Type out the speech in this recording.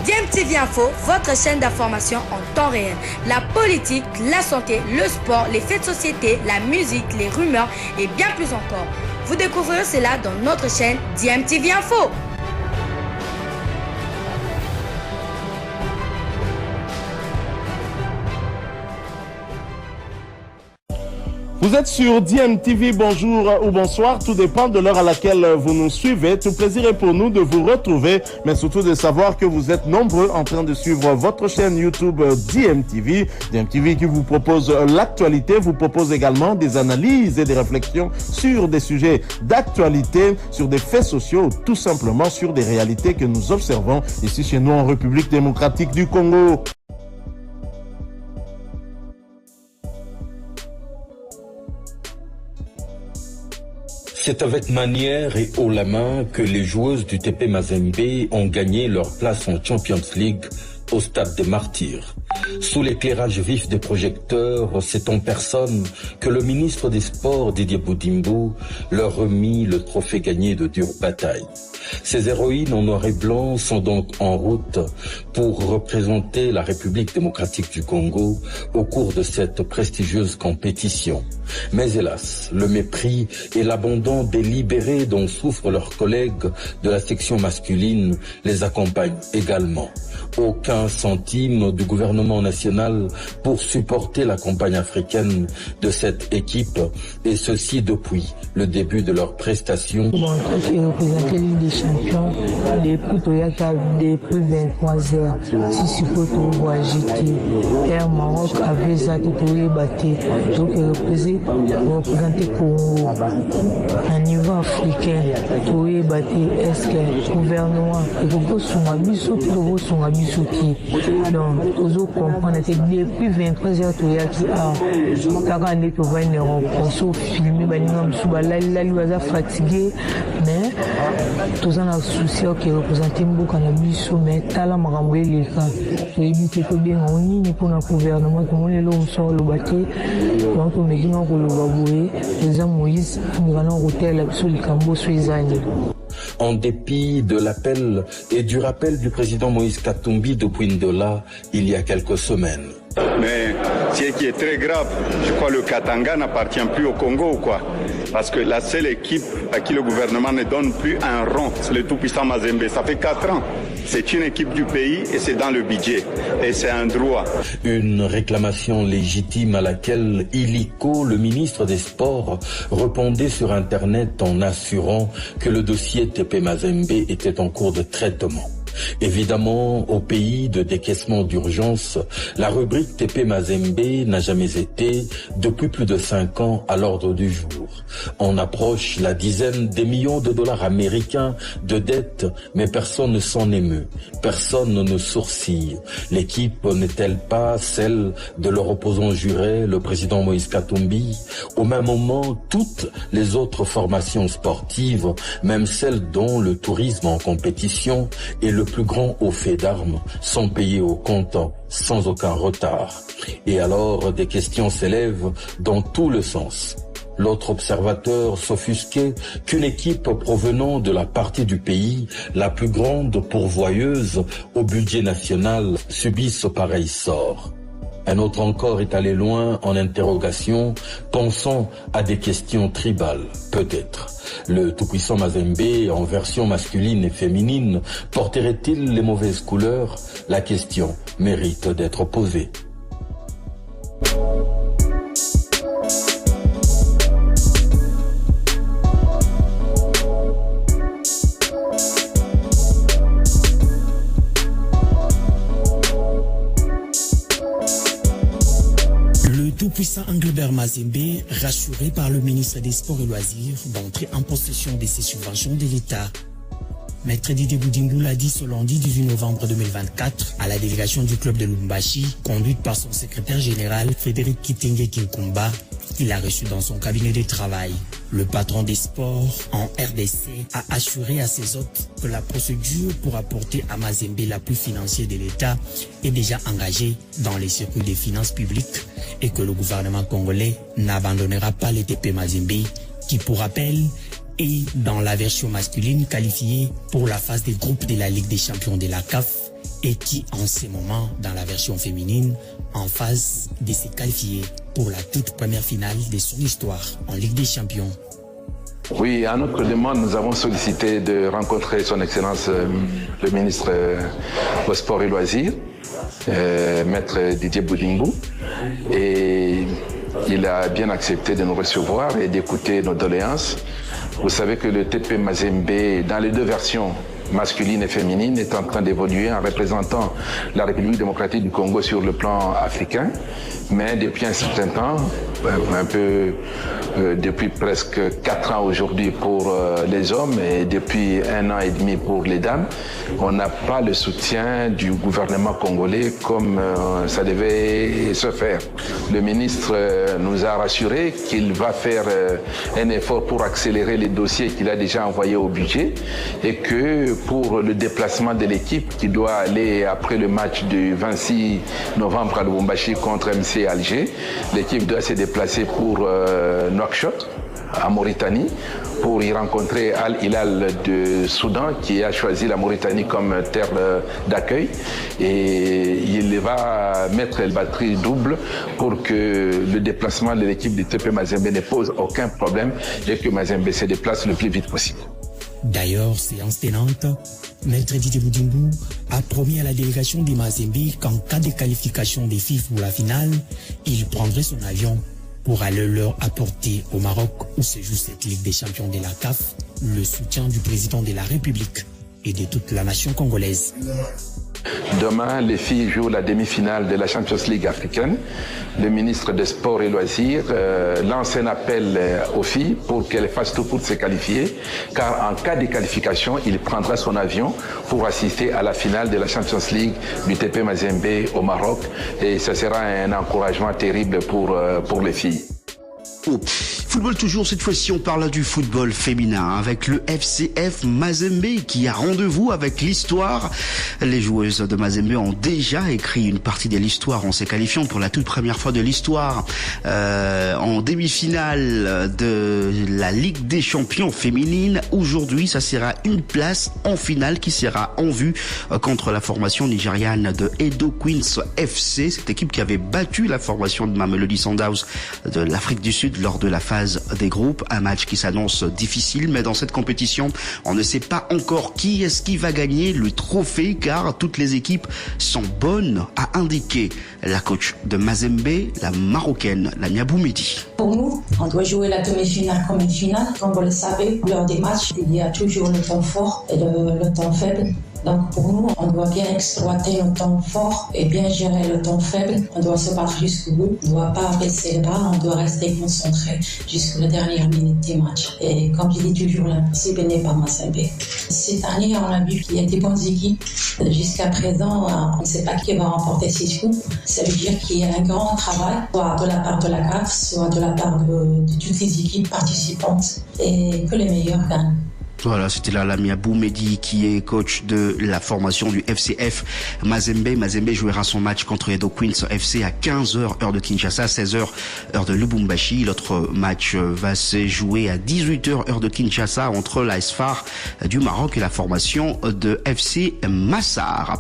DMTV Info, votre chaîne d'information en temps réel. La politique, la santé, le sport, les faits de société, la musique, les rumeurs et bien plus encore. Vous découvrirez cela dans notre chaîne DMTV Info. Vous êtes sur DMTV, bonjour ou bonsoir, tout dépend de l'heure à laquelle vous nous suivez. Tout plaisir est pour nous de vous retrouver, mais surtout de savoir que vous êtes nombreux en train de suivre votre chaîne YouTube DMTV. DMTV qui vous propose l'actualité, vous propose également des analyses et des réflexions sur des sujets d'actualité, sur des faits sociaux, tout simplement sur des réalités que nous observons ici chez nous en République démocratique du Congo. C'est avec manière et haut la main que les joueuses du TP Mazembe ont gagné leur place en Champions League au stade des Martyrs. Sous l'éclairage vif des projecteurs, c'est en personne que le ministre des Sports, Didier Boudimbo, leur remit le trophée gagné de dure bataille. Ces héroïnes en noir et blanc sont donc en route pour représenter la République démocratique du Congo au cours de cette prestigieuse compétition. Mais hélas, le mépris et l'abandon délibéré dont souffrent leurs collègues de la section masculine les accompagnent également. Aucun centime du gouvernement national pour supporter la campagne africaine de cette équipe, et ceci depuis le début de leur prestation. Champion depuis Toyota depuis 23 heures. Si suppose qu'on voit agiter, Air Maroc avait ça tout battu. Donc représenter pour un niveau africain, tout battu. Est-ce que le gouvernement donc vous comprenez depuis 23 heures Toyota a 40 euros pour se filmer, la fatigué, mais tous en souci qui représente beaucoup de bus, mais tala maramoué les cas. Pour éviter que bien on y pour un gouvernement qui est là où sort le bâti, donc on est dit qu'on le va bouer. Les hommes Moïse, nous allons hôtel sur le Cambo sur les années. En dépit de l'appel et du rappel du président Moïse Katumbi depuis Ndola il y a quelques semaines. Mais ce qui est très grave, je crois que le Katanga n'appartient plus au Congo ou quoi? Parce que la seule équipe à qui le gouvernement ne donne plus un rond, c'est le tout-puissant Mazembe. Ça fait 4 ans. C'est une équipe du pays et c'est dans le budget. Et c'est un droit. Une réclamation légitime à laquelle Iliko, le ministre des Sports, répondait sur Internet en assurant que le dossier TP Mazembe était en cours de traitement. Évidemment, au pays de décaissement d'urgence, la rubrique TP Mazembe n'a jamais été, depuis plus de 5 ans, à l'ordre du jour. On approche la dizaine des millions de dollars américains de dettes, mais personne ne s'en émeut, personne ne sourcille. L'équipe n'est-elle pas celle de leur opposant juré, le président Moïse Katumbi? Au même moment, toutes les autres formations sportives, même celles dont le tourisme en compétition et le plus grand au fait d'armes, sont payés au comptant, sans aucun retard. Et alors, des questions s'élèvent dans tout le sens. L'autre observateur s'offusquait qu'une équipe provenant de la partie du pays la plus grande pourvoyeuse au budget national subisse pareil sort. Un autre encore est allé loin en interrogation, pensant à des questions tribales, peut-être. Le tout-puissant Mazembe, en version masculine et féminine, porterait-il les mauvaises couleurs? La question mérite d'être posée. Tout-puissant Engelbert Mazembe, rassuré par le ministre des Sports et Loisirs d'entrer en possession de ses subventions de l'État. Maître Didier Boudimbo l'a dit ce lundi 18 novembre 2024 à la délégation du club de Lubumbashi, conduite par son secrétaire général Frédéric Kitenge Kinkumba, qu'il a reçu dans son cabinet de travail. Le patron des sports en RDC a assuré à ses hôtes que la procédure pour apporter à Mazembe l'appui financier de l'État est déjà engagée dans les circuits des finances publiques et que le gouvernement congolais n'abandonnera pas les TP Mazembe qui, pour rappel, est dans la version masculine qualifiée pour la phase des groupes de la Ligue des champions de la CAF et qui en ce moment, dans la version féminine, en phase de se qualifier pour la toute première finale de son histoire en Ligue des Champions. Oui, à notre demande, nous avons sollicité de rencontrer son Excellence le ministre au Sport et Loisirs, Maître Didier Boudingou, et il a bien accepté de nous recevoir et d'écouter nos doléances. Vous savez que le TP Mazembe, dans les deux versions, masculine et féminine, est en train d'évoluer en représentant la République démocratique du Congo sur le plan africain. Mais depuis un certain temps, depuis presque 4 ans aujourd'hui pour les hommes et depuis 1 an et demi pour les dames, on n'a pas le soutien du gouvernement congolais comme ça devait se faire. Le ministre nous a rassuré qu'il va faire un effort pour accélérer les dossiers qu'il a déjà envoyés au budget et que pour le déplacement de l'équipe qui doit aller après le match du 26 novembre à Lubumbashi contre MC Alger, l'équipe doit se déplacer pour Nouakchott, à Mauritanie, pour y rencontrer Al Hilal de Soudan, qui a choisi la Mauritanie comme terre d'accueil. Et il va mettre le batterie double pour que le déplacement de l'équipe du TP Mazembe ne pose aucun problème et que Mazembe se déplace le plus vite possible. D'ailleurs, séance tenante, Maître Didier Boudingou a promis à la délégation des Mazembe qu'en cas de qualification des filles pour la finale, il prendrait son avion pour aller leur apporter au Maroc où se joue cette Ligue des Champions de la CAF le soutien du président de la République et de toute la nation congolaise. Demain, les filles jouent la demi-finale de la Champions League africaine. Le ministre des Sports et Loisirs lance un appel aux filles pour qu'elles fassent tout pour se qualifier, car en cas de qualification, il prendra son avion pour assister à la finale de la Champions League du TP Mazembe au Maroc, et ce sera un encouragement terrible pour les filles. Football toujours, cette fois-ci on parle du football féminin avec le FCF Mazembe qui a rendez-vous avec l'histoire. Les joueuses de Mazembe ont déjà écrit une partie de l'histoire en se qualifiant pour la toute première fois de l'histoire en demi-finale de la Ligue des Champions féminine. Aujourd'hui, ça sera une place en finale qui sera en vue contre la formation nigériane de Edo Queens FC, cette équipe qui avait battu la formation de Mamelodi Sundowns de l'Afrique du Sud lors de la phase des groupes. Un match qui s'annonce difficile, mais dans cette compétition, on ne sait pas encore qui est-ce qui va gagner le trophée, car toutes les équipes sont bonnes, a indiqué la coach de Mazembe, la Marocaine, Lamia Boumedi. Pour nous, on doit jouer la demi-finale comme une finale. Comme vous le savez, lors des matchs, il y a toujours le temps fort et le temps faible. Donc pour nous, on doit bien exploiter le temps fort et bien gérer le temps faible. On doit se battre jusqu'au bout. On ne doit pas baisser les bras, on doit rester concentré jusqu'à la dernière minute du match. Et comme je dis toujours, l'impossible n'est pas Mazembe. Cette année, on a vu qu'il y a des bonnes équipes. Jusqu'à présent, on ne sait pas qui va remporter ces coups. Ça veut dire qu'il y a un grand travail, soit de la part de la CAF, soit de la part de toutes les équipes participantes, et que les meilleurs gagnent. Voilà, c'était là Lamia Boumedi qui est coach de la formation du FCF Mazembe. Mazembe jouera son match contre Edo Queens FC à 15h heure de Kinshasa, 16h heure de Lubumbashi. L'autre match va se jouer à 18h heure de Kinshasa entre la SFAR du Maroc et la formation de FC Massar.